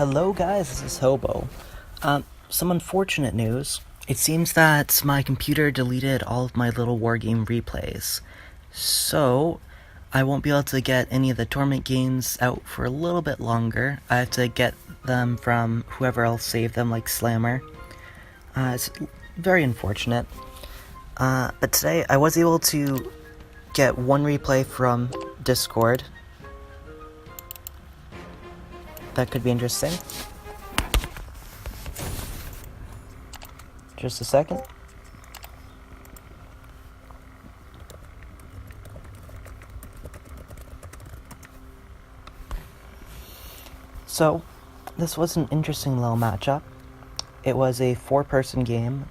Hello guys, this is Hobo. Some unfortunate news. It seems that my computer deleted all of my little wargame replays. So, I won't be able to get any of the tournament games out for a little bit longer. I have to get them from whoever else saved them, like Slammer. It's very unfortunate. But today I was able to get one replay from Discord. That could be interesting. Just a second. So, this was an interesting little matchup. It was a 4-person game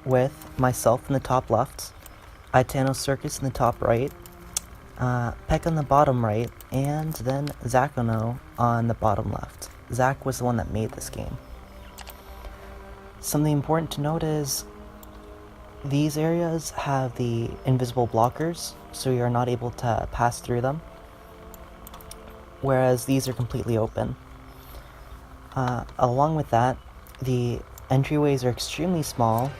with myself in the top left, Itano Circus in the top right, Peka in the bottom right, and then Zakono on the bottom left. Zach was the one that made this game. Something important to note is these areas have the invisible blockers, so you're not able to pass through them, whereas these are completely open. Along with that, the entryways are extremely small,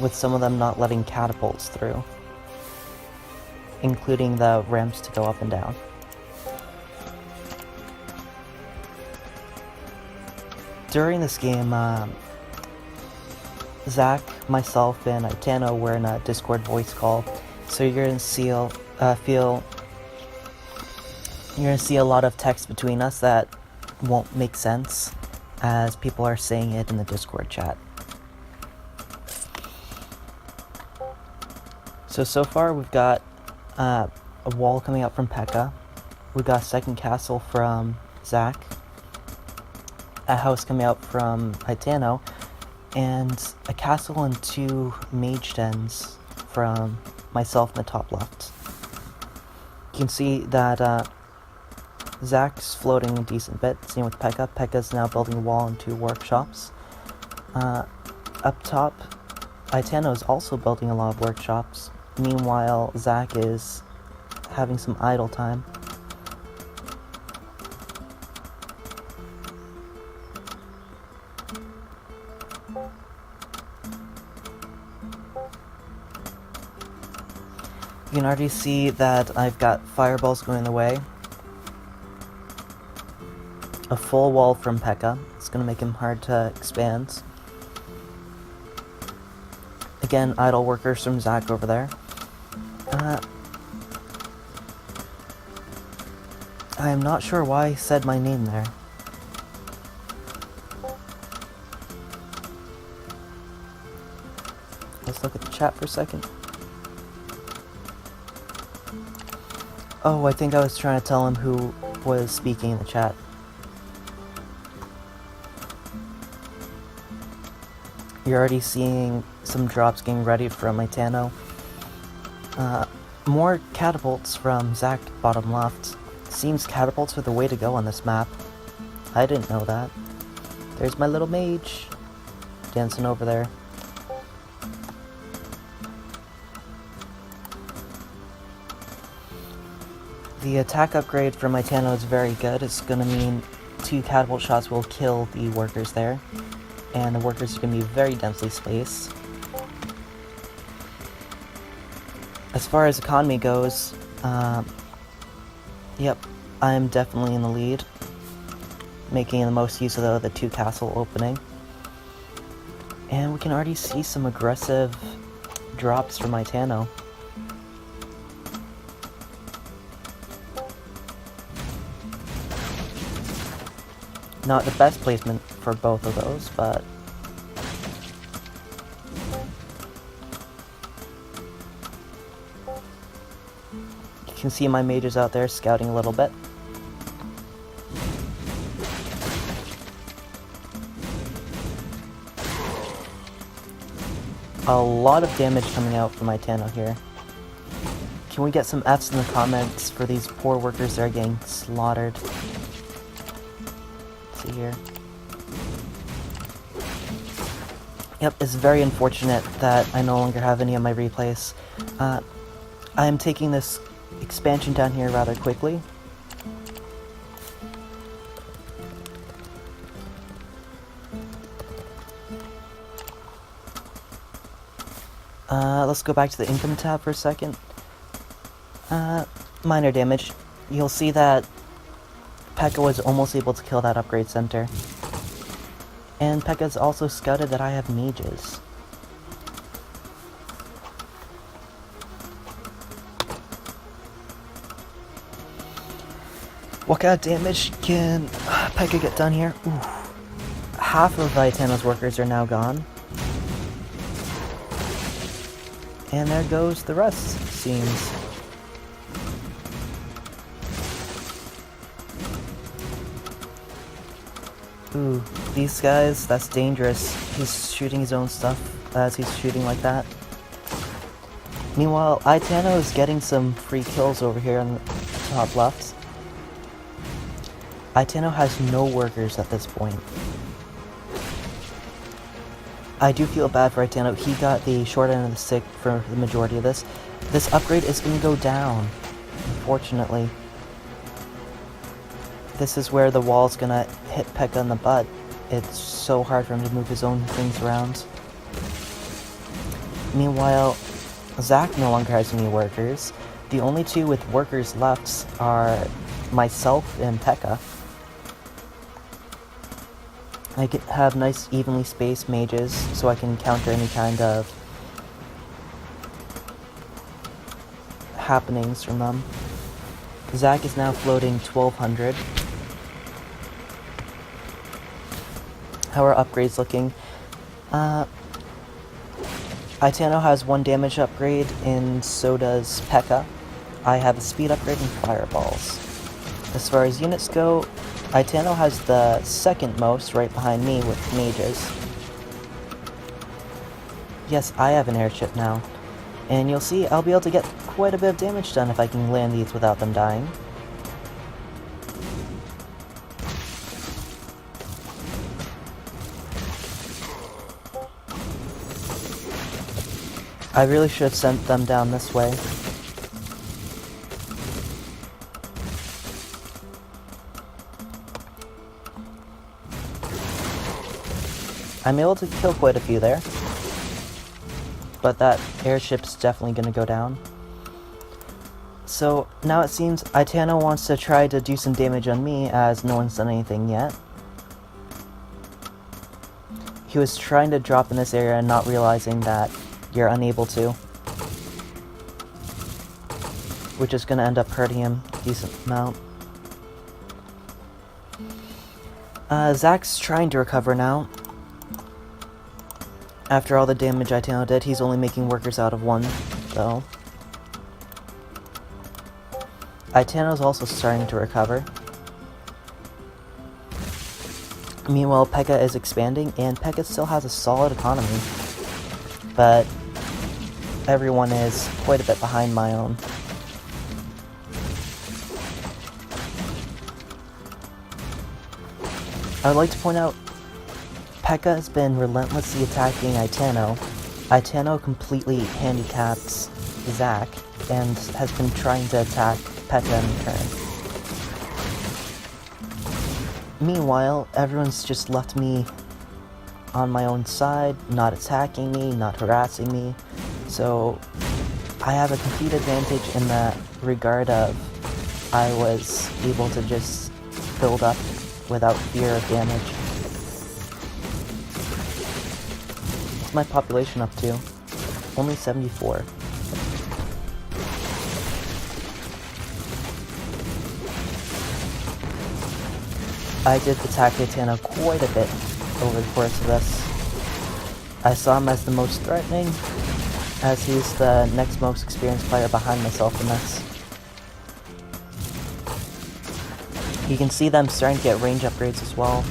with some of them not letting catapults through, including the ramps to go up and down. During this game, Zach, myself, and Itano were in a Discord voice call, so you're gonna see a lot of text between us that won't make sense, as people are saying it in the Discord chat. So far we've got a wall coming up from Peka, we've got a second castle from Zach, a house coming out from Itano, and a castle and 2 mage dens from myself in the top left. You can see that Zach's floating a decent bit, same with Peka. Peka's now building a wall and 2 workshops. Up top, Itano is also building a lot of workshops. Meanwhile, Zach is having some idle time. You can already see that I've got fireballs going the way. A full wall from Peka. It's going to make him hard to expand. Again, idle workers from Zach over there. I am not sure why I said my name there. Let's look at the chat for a second. Oh, I think I was trying to tell him who was speaking in the chat. You're already seeing some drops getting ready from Itano. More catapults from Zach, bottom left. Seems catapults are the way to go on this map. I didn't know that. There's my little mage dancing over there. The attack upgrade from Itano is very good. It's going to mean 2 catapult shots will kill the workers there, and the workers are going to be very densely spaced. As far as economy goes, yep, I'm definitely in the lead, making the most use of the 2 castle opening. And we can already see some aggressive drops from Itano. Not the best placement for both of those, but you can see my mages out there scouting a little bit. A lot of damage coming out from Itano here. Can we get some Fs in the comments for these poor workers that are getting slaughtered? Here. Yep, it's very unfortunate that I no longer have any of my replays. I am taking this expansion down here rather quickly. Let's go back to the income tab for a second. Minor damage. You'll see that Peka was almost able to kill that upgrade center. And Peka's also scouted that I have mages. What kind of damage can Peka get done here? Ooh. Half of Vitano's workers are now gone. And there goes the rest, it seems. Ooh, these guys, that's dangerous. He's shooting his own stuff as he's shooting like that. Meanwhile, Itano is getting some free kills over here on the top left. Itano has no workers at this point. I do feel bad for Itano. He got the short end of the stick for the majority of this. This upgrade is going to go down, unfortunately. This is where the wall's going to hit Peka in the butt. It's so hard for him to move his own things around. Meanwhile, Zach no longer has any workers. The only two with workers left are myself and Peka. I have nice evenly spaced mages so I can counter any kind of happenings from them. Zach is now floating 1200. How are upgrades looking? Itano has 1 damage upgrade and so does Peka. I have a speed upgrade and fireballs. As far as units go, Itano has the second most, right behind me with mages. Yes, I have an airship now. And you'll see I'll be able to get quite a bit of damage done if I can land these without them dying. I really should have sent them down this way. I'm able to kill quite a few there. But that airship's definitely going to go down. So now it seems Itano wants to try to do some damage on me as no one's done anything yet. He was trying to drop in this area and not realizing that you're unable to. Which is going to end up hurting him a decent amount. Zach's trying to recover now. After all the damage Itano did, he's only making workers out of 1, though. Itano's also starting to recover. Meanwhile, Peka is expanding, and Peka still has a solid economy. But everyone is quite a bit behind my own. I would like to point out, Peka has been relentlessly attacking Itano. Itano completely handicaps Zach, and has been trying to attack Peka in return. Meanwhile, everyone's just left me on my own side, not attacking me, not harassing me. So I have a complete advantage in that regard of I was able to just build up without fear of damage. What's my population up to? Only 74. I did attack Itano quite a bit over the course of this. I saw him as the most threatening, as he's the next most experienced player behind myself in this. You can see them starting to get range upgrades as well.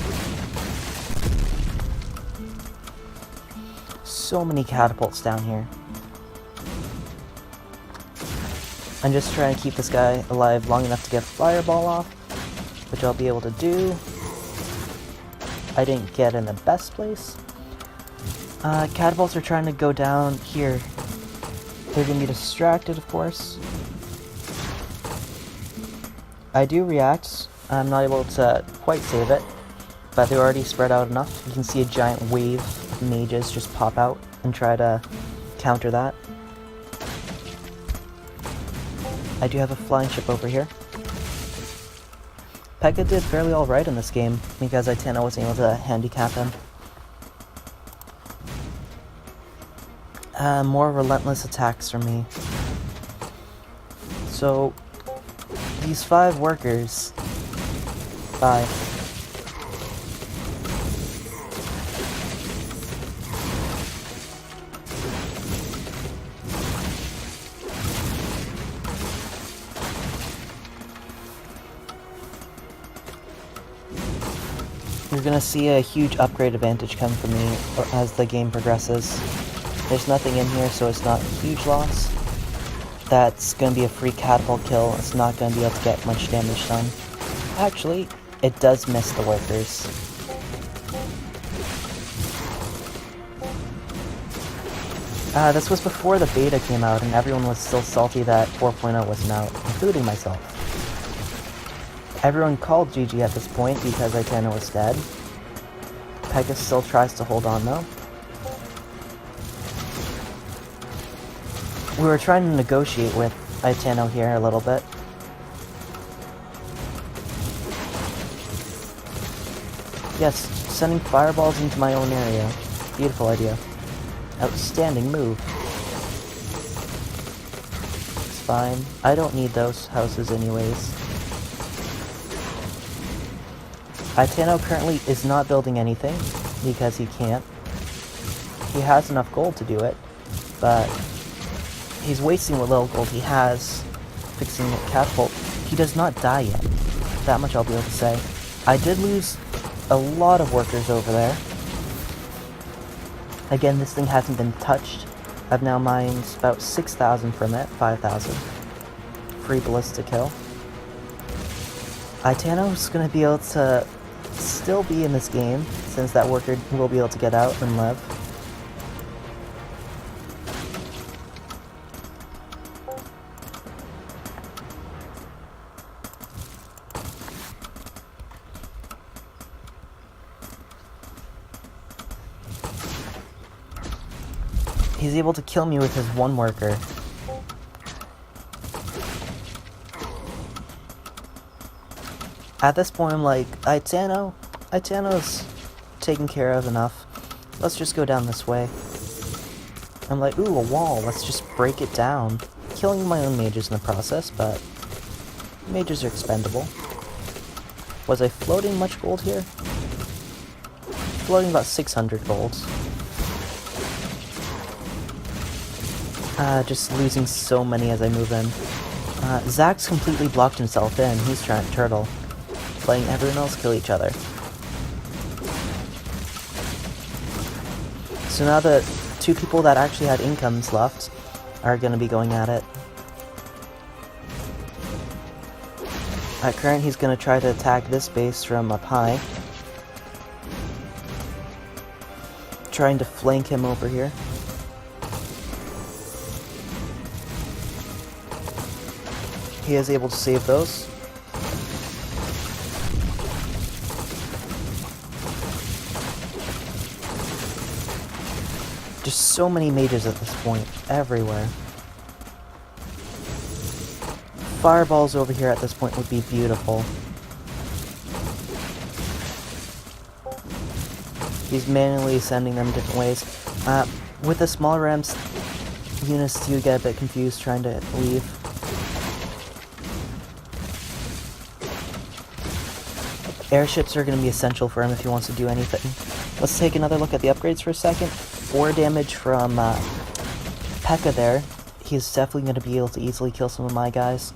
So many catapults down here. I'm just trying to keep this guy alive long enough to get fireball off, which I'll be able to do. I didn't get in the best place. Catapults are trying to go down here. They're going to be distracted, of course. I do react. I'm not able to quite save it, but they're already spread out enough. You can see a giant wave of mages just pop out and try to counter that. I do have a flying ship over here. Peka did fairly alright in this game because Aitano wasn't able to handicap him. More relentless attacks from me. So, these 5 workers... 5. You're gonna see a huge upgrade advantage come from me as the game progresses. There's nothing in here, so it's not a huge loss. That's gonna be a free catapult kill. It's not gonna be able to get much damage done. Actually, it does miss the workers. This was before the beta came out, and everyone was still salty that 4.0 wasn't out, including myself. Everyone called GG at this point because Aitano was dead. Peka still tries to hold on though. We were trying to negotiate with Aitano here a little bit. Yes, sending fireballs into my own area. Beautiful idea. Outstanding move. It's fine. I don't need those houses anyways. Aitano currently is not building anything because he can't. He has enough gold to do it, but he's wasting what little gold he has fixing a catapult. He does not die yet. That much I'll be able to say. I did lose a lot of workers over there. Again, this thing hasn't been touched. I've now mined about 6,000 from it, 5,000. Free ballista kill. Aitano's gonna be able to still be in this game, since that worker will be able to get out and live. He's able to kill me with his 1 worker. At this point, I'm like, Aitano's taken care of enough. Let's just go down this way. I'm like, ooh, a wall. Let's just break it down. Killing my own mages in the process, but mages are expendable. Was I floating much gold here? Floating about 600 gold. Just losing so many as I move in. Zach's completely blocked himself in. He's trying to turtle. Letting everyone else kill each other. So now the 2 people that actually had incomes left are going to be going at it. At current, he's going to try to attack this base from up high. Trying to flank him over here. He is able to save those. Just so many mages at this point, everywhere. Fireballs over here at this point would be beautiful. He's manually sending them different ways. With the smaller ramps, units do get a bit confused trying to leave. Airships are going to be essential for him if he wants to do anything. Let's take another look at the upgrades for a second. 4 damage from Peka there. He's definitely going to be able to easily kill some of my guys.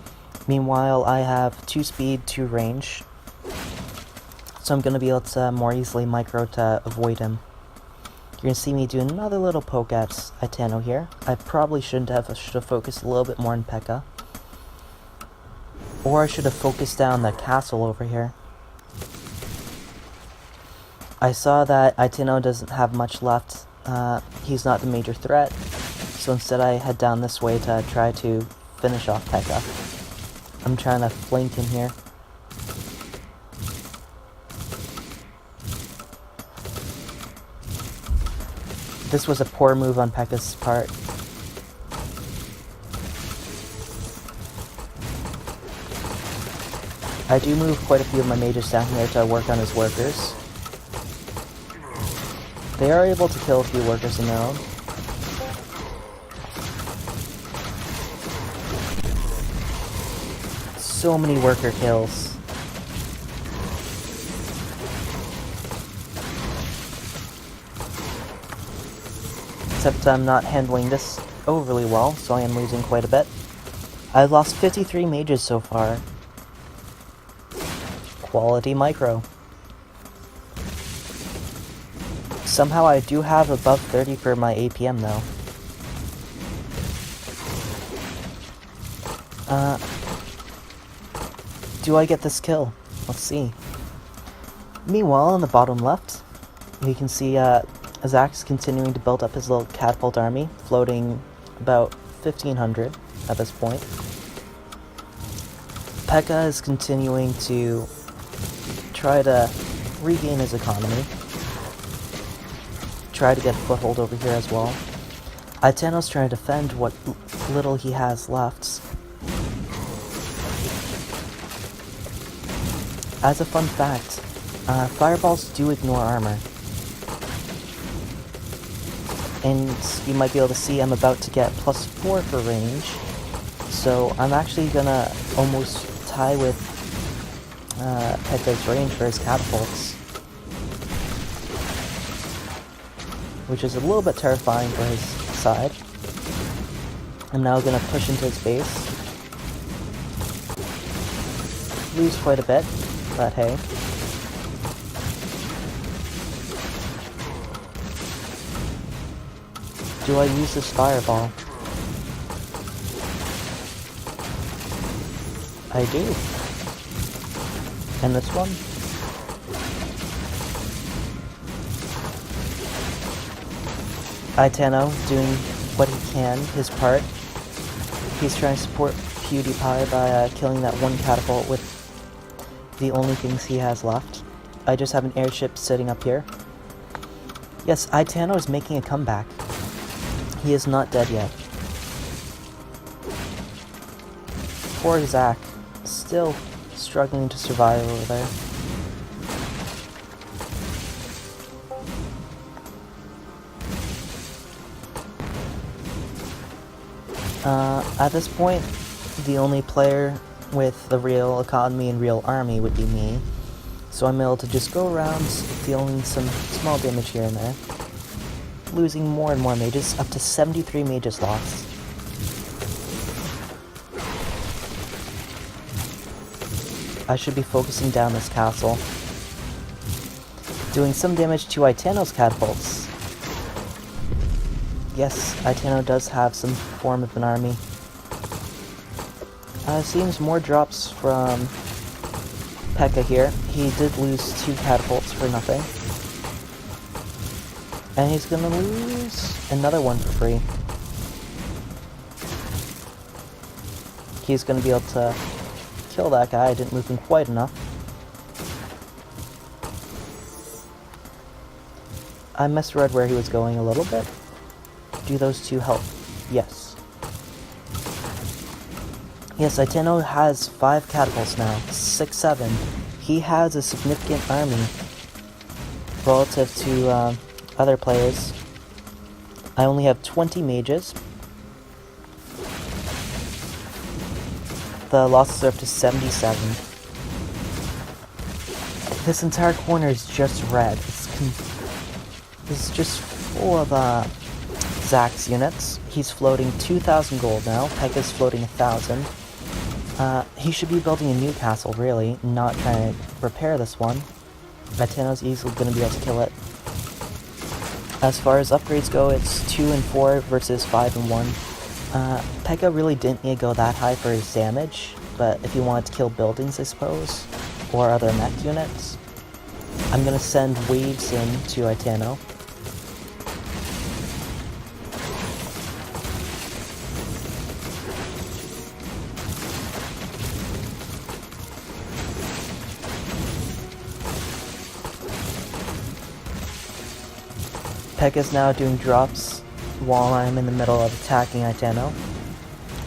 Meanwhile, I have 2 speed, 2 range. So I'm going to be able to more easily micro to avoid him. You're going to see me do another little poke at Aitano here. I probably should have focused a little bit more on Peka. Or I should have focused down the castle over here. I saw that Aitano doesn't have much left. He's not the major threat. So instead I head down this way to try to finish off Peka. I'm trying to flank him here. This was a poor move on Peka's part. I do move quite a few of my mages down here to work on his workers. They are able to kill a few workers on their own. So many worker kills. Except I'm not handling this overly well, so I am losing quite a bit. I've lost 53 mages so far. Quality micro. Somehow I do have above 30 for my APM though. Do I get this kill? Let's see. Meanwhile, in the bottom left, you can see Zach's continuing to build up his little catapult army, floating about 1,500 at this point. Peka is continuing to try to regain his economy. Try to get a foothold over here as well. Aitano's trying to defend what little he has left. As a fun fact, fireballs do ignore armor. And you might be able to see I'm about to get +4 for range. So I'm actually gonna almost tie with Peka's range for his catapults. Which is a little bit terrifying for his side. I'm now gonna push into his base. Lose quite a bit, but hey. Do I use this fireball? I do. And this one? Aitano doing what he can, his part. He's trying to support PewDiePie by killing that one catapult with the only things he has left. I just have an airship sitting up here. Yes, Aitano is making a comeback. He is not dead yet. Poor Zach, still struggling to survive over there. At this point, the only player with the real economy and real army would be me. So I'm able to just go around dealing some small damage here and there. Losing more and more mages, up to 73 mages lost. I should be focusing down this castle. Doing some damage to Aitano's catapults. Yes, Aitano does have some form of an army. Seems more drops from Peka here. He did lose 2 catapults for nothing. And he's gonna lose another one for free. He's gonna be able to kill that guy. I didn't move him quite enough. I misread where he was going a little bit. Do those 2 help? Yes. Yes, Aitano has 5 catapults now. 6, 7. He has a significant army relative to other players. I only have 20 mages. The losses are up to 77. This entire corner is just red. It's just full of Zach's units. He's floating 2,000 gold now. Peka's floating 1,000. He should be building a new castle, really, not trying to repair this one. Aitano's easily going to be able to kill it. As far as upgrades go, it's 2 and 4 versus 5 and 1. Peka really didn't need to go that high for his damage, but if he wanted to kill buildings, I suppose, or other mech units, I'm going to send waves in to Aitano. Peka's now doing drops while I'm in the middle of attacking Aitano.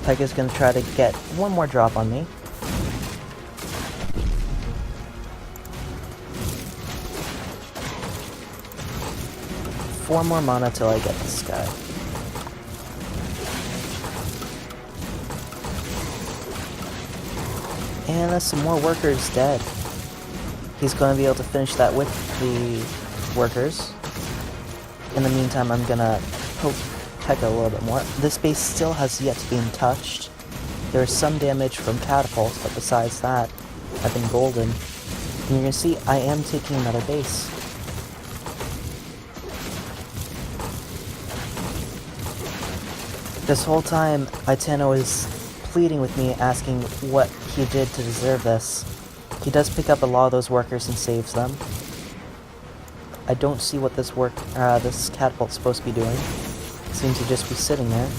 Peka's gonna try to get one more drop on me. 4 more mana till I get this guy. And there's some more workers dead. He's going to be able to finish that with the workers. In the meantime, I'm going to poke Peka a little bit more. This base still has yet to be untouched. There is some damage from catapults, but besides that, I've been golden. And you're going to see I am taking another base. This whole time, Aitano is pleading with me, asking what he did to deserve this. He does pick up a lot of those workers and saves them. I don't see what this catapult's supposed to be doing. It seems to just be sitting there.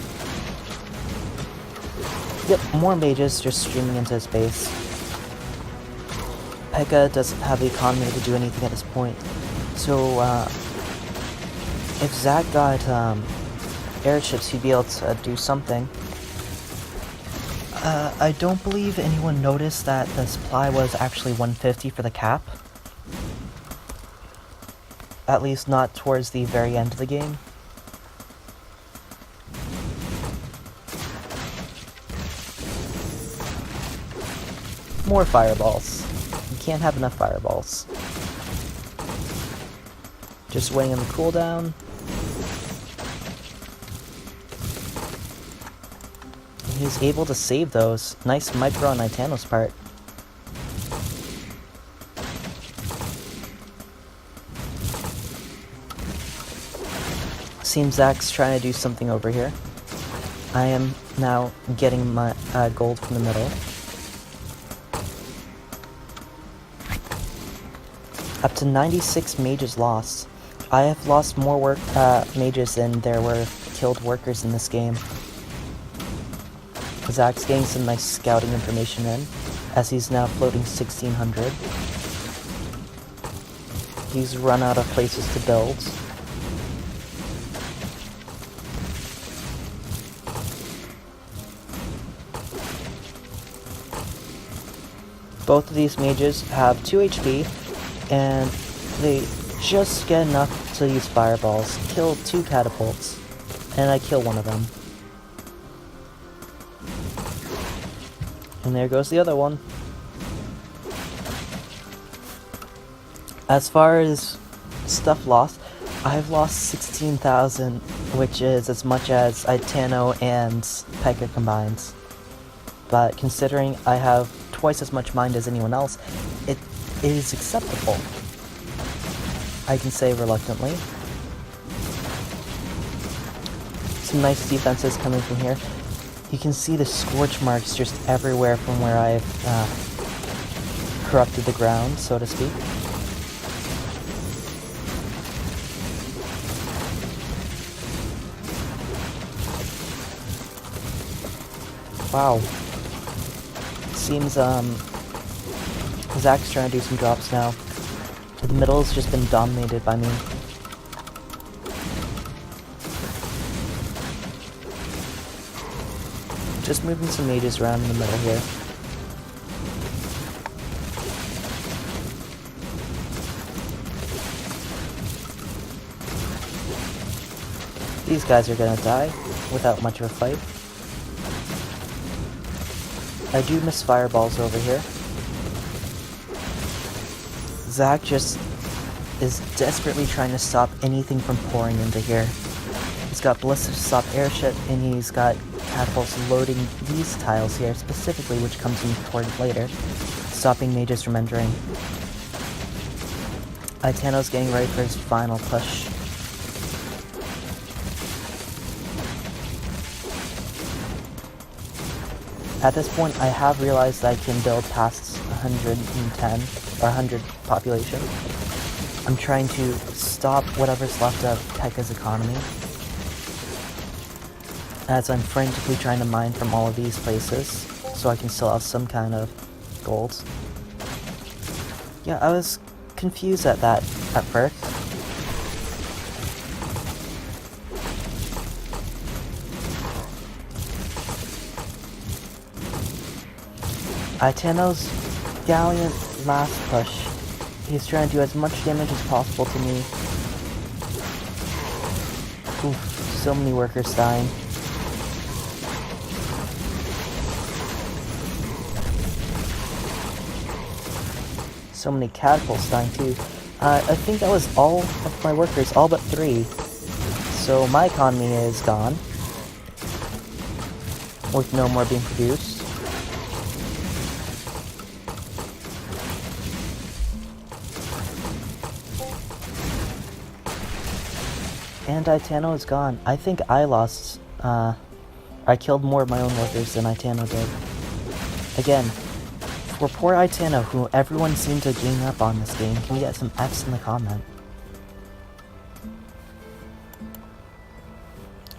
Yep, more mages just streaming into his base. Peka doesn't have the economy to do anything at this point. So, if Zach got airships, he'd be able to do something. I don't believe anyone noticed that the supply was actually 150 for the cap. At least not towards the very end of the game. More fireballs. You can't have enough fireballs. Just waiting on the cooldown. He's able to save those. Nice micro on Aitano's part. Seems Zach's trying to do something over here. I am now getting my gold from the middle. Up to 96 mages lost. I have lost more mages than there were killed workers in this game. Zach's getting some nice scouting information in, as he's now floating 1600. He's run out of places to build. Both of these mages have 2 HP, and they just get enough to use fireballs, kill 2 catapults, and I kill one of them. And there goes the other one. As far as stuff lost, I've lost 16,000, which is as much as Aitano and Peka combined. But considering I have twice as much mind as anyone else, it is acceptable. I can say reluctantly. Some nice defenses coming from here. You can see the scorch marks just everywhere from where I've corrupted the ground, so to speak. Wow. Seems Zach's trying to do some drops now. The middle's just been dominated by me. Just moving some mages around in the middle here. These guys are gonna die without much of a fight. I do miss fireballs over here. Zach just is desperately trying to stop anything from pouring into here. He's got ballistas to stop airship, and he's got catapults loading these tiles here specifically, which comes in toward later, stopping mages from entering. Aitano's getting ready for his final push. At this point, I have realized that I can build past 110 or 100 population. I'm trying to stop whatever's left of Peka's economy, as I'm frantically trying to mine from all of these places, so I can still have some kind of gold. Yeah, I was confused at that at first. Aitano's gallant last push. He's trying to do as much damage as possible to me. Oof, so many workers dying. So many catapults dying too. I think that was all of my workers, all but 3. So my economy is gone, with no more being produced. And Itano is gone. I think I lost, I killed more of my own workers than Itano did. Again, for poor Itano, who everyone seemed to gang up on this game, can we get some Fs in the comment?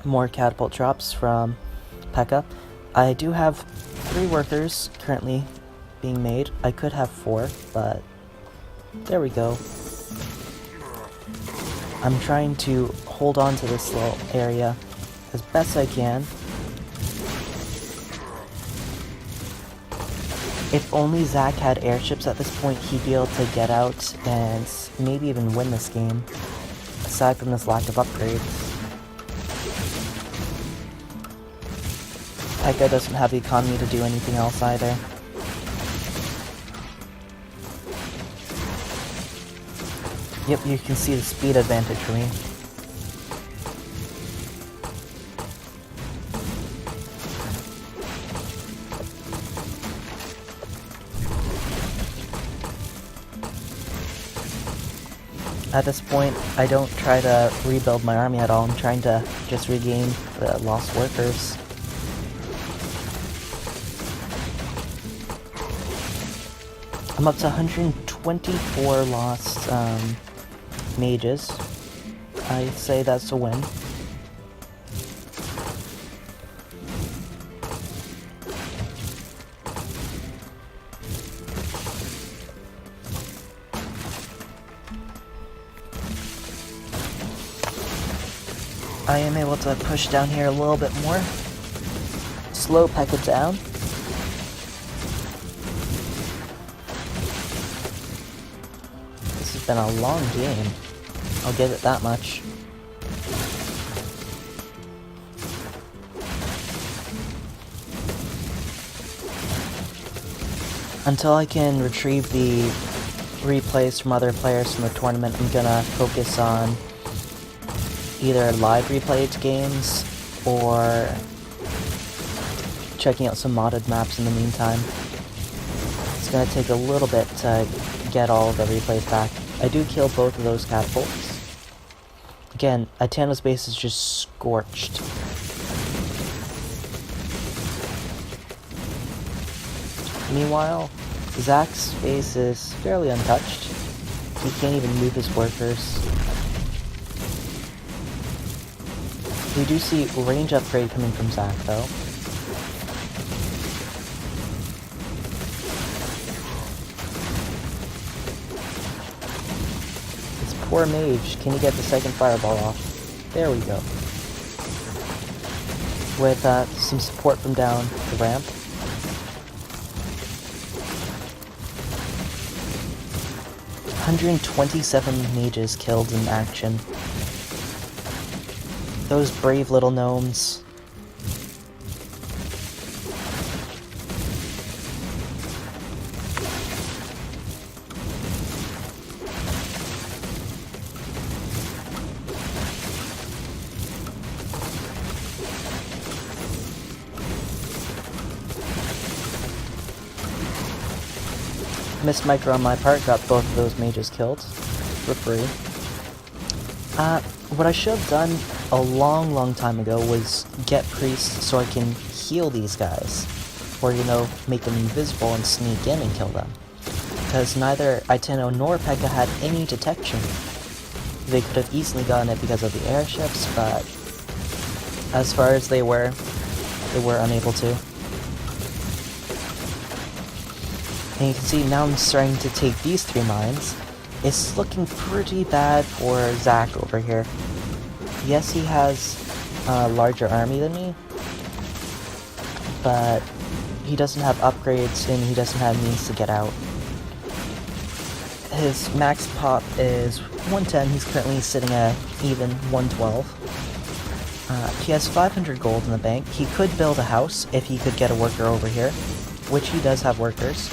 More catapult drops from Peka. I do have 3 workers currently being made. I could have 4, but there we go. I'm trying to hold on to this little area as best I can. If only Zach had airships at this point, he'd be able to get out and maybe even win this game, aside from this lack of upgrades. Peka doesn't have the economy to do anything else either. Yep, you can see the speed advantage for me. At this point, I don't try to rebuild my army at all. I'm trying to just regain the lost workers. I'm up to 124 lost mages. I'd say that's a win. I am able to push down here a little bit more. Slow Peka down. This has been a long game. I'll give it that much. Until I can retrieve the replays from other players from the tournament, I'm gonna focus on either live replayed games or checking out some modded maps in the meantime. It's gonna take a little bit to get all the replays back. I do kill both of those catapults. Again, Itano's base is just scorched. Meanwhile, Zach's base is fairly untouched. He can't even move his workers. We do see range upgrade coming from Zach, though. This poor mage, can he get the second fireball off? There we go. With some support from down the ramp. $127 mages killed in action. Those brave little gnomes. Missed micro on my part, got both of those mages killed for free. What I should have done a long time ago was get priests so I can heal these guys. Or, you know, make them invisible and sneak in and kill them. Because neither Itano nor Peka had any detection. They could have easily gotten it because of the airships, but as far as they were unable to. And you can see now I'm starting to take these 3 mines. It's looking pretty bad for Zach over here. Yes, he has a larger army than me, but he doesn't have upgrades and he doesn't have means to get out. His max pop is 110, he's currently sitting at even 112. He has 500 gold in the bank. He could build a house if he could get a worker over here, which he does have workers.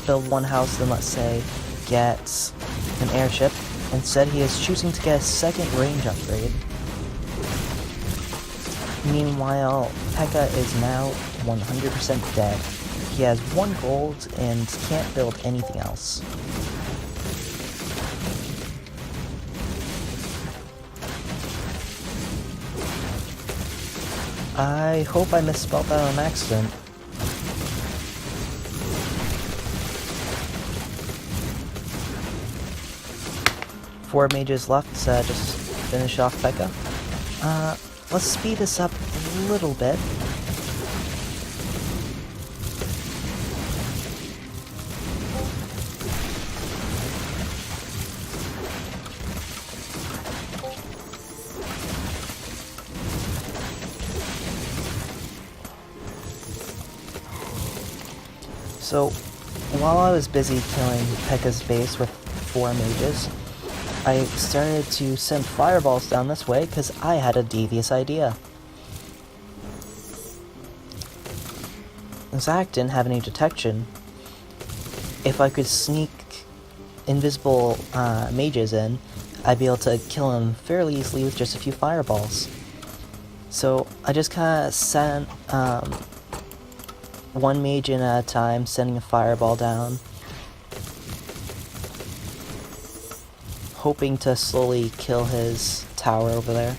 Build one house, then let's say get an airship. Instead, he is choosing to get a second range upgrade. Meanwhile, Peka is now 100% dead. He has 1 gold and can't build anything else. I hope I misspelled that on accident. Four mages left to just finish off Peka. Let's speed this up a little bit. So, while I was busy killing Peka's base with 4 mages, I started to send fireballs down this way because I had a devious idea. Zach didn't have any detection. If I could sneak invisible mages in, I'd be able to kill him fairly easily with just a few fireballs. So I just kind of sent one mage in at a time, sending a fireball down, hoping to slowly kill his tower over there.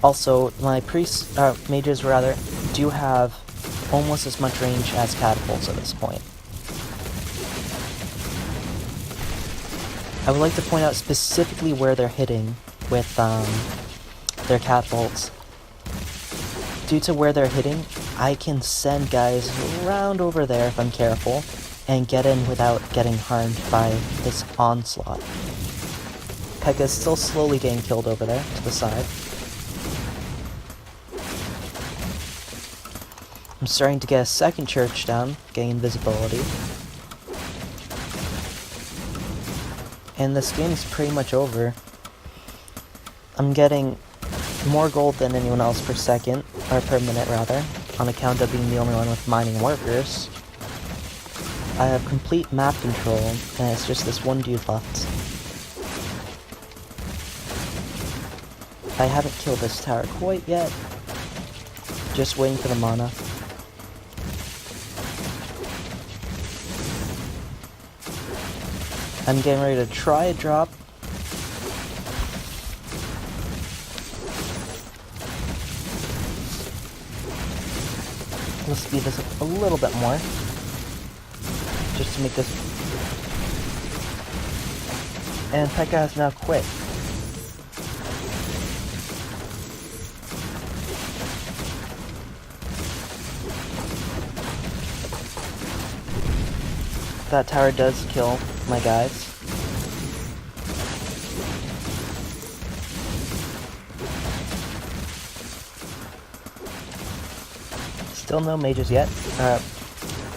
Also, my mages rather, do have almost as much range as catapults at this point. I would like to point out specifically where they're hitting with their catapults. Due to where they're hitting, I can send guys around over there if I'm careful, and get in without getting harmed by this onslaught. Peka's still slowly getting killed over there, to the side. I'm starting to get a second church down, getting invisibility. And this game's pretty much over. I'm getting more gold than anyone else per second, or per minute rather, on account of being the only one with mining workers. I have complete map control, and it's just this one dude left. I haven't killed this tower quite yet. Just waiting for the mana. I'm getting ready to try a drop. Let's speed this up a little bit more. Just to make this... And Peka has now quit. That tower does kill my guys. Still no mages yet.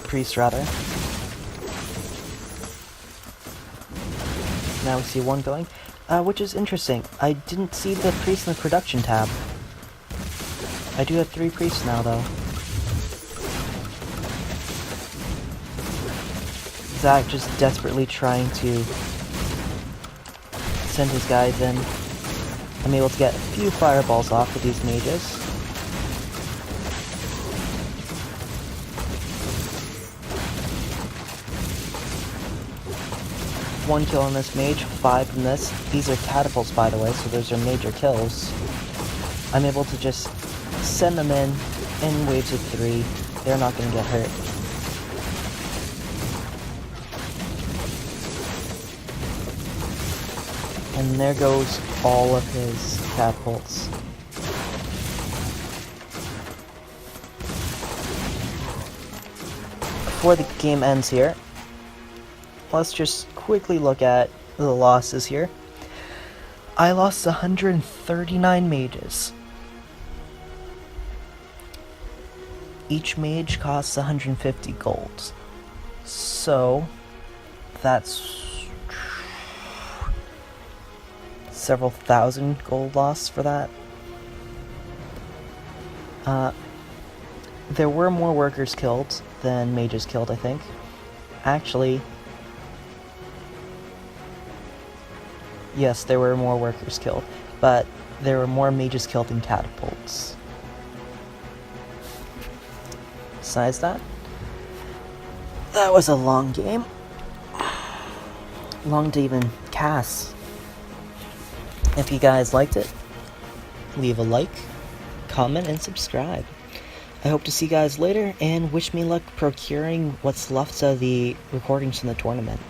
Priests rather. Now we see one going, which is interesting. I didn't see the priest in the production tab. I do have 3 priests now though. Zach just desperately trying to send his guys in. I'm able to get a few fireballs off with these mages. One kill on this mage, 5 from this. These are catapults, by the way, so those are major kills. I'm able to just send them in waves of 3. They're not going to get hurt. And there goes all of his catapults. Before the game ends here, let's just quickly look at the losses here. I lost 139 mages. Each mage costs 150 gold. So, that's several thousand gold lost for that. There were more workers killed than mages killed, I think. Actually, yes, there were more workers killed, but there were more mages killed than catapults. Besides that, that was a long game. Long to even cast. If you guys liked it, leave a like, comment, and subscribe. I hope to see you guys later, and wish me luck procuring what's left of the recordings from the tournament.